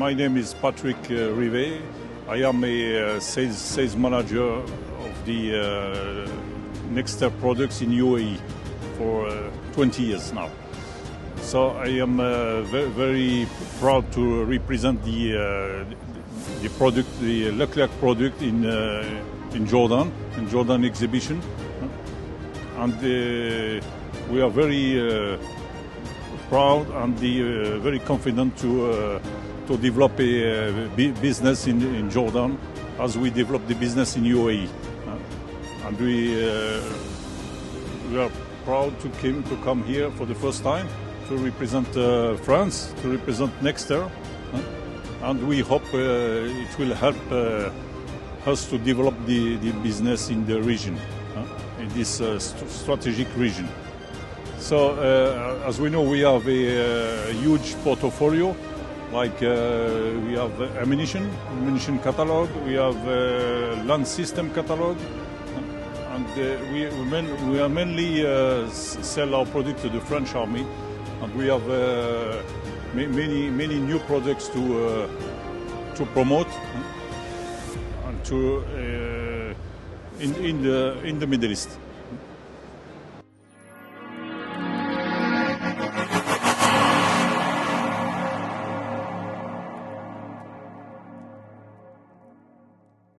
My name is Patrick Rivet. I am a sales manager of the Nexter products in UAE for 20 years now. So I am very proud to represent the product, the Leclerc product in Jordan exhibition, and we are very proud and very confident to develop a business in Jordan as we develop the business in UAE, and we are proud to come here for the first time to represent France, to represent Nexter, and we hope it will help us to develop the business in the region, in this strategic region. So, as we know, we have a huge portfolio. Like we have ammunition catalog, we have land system catalog, and we are mainly sell our product to the French army, and we have many new products to promote and to in the Middle East.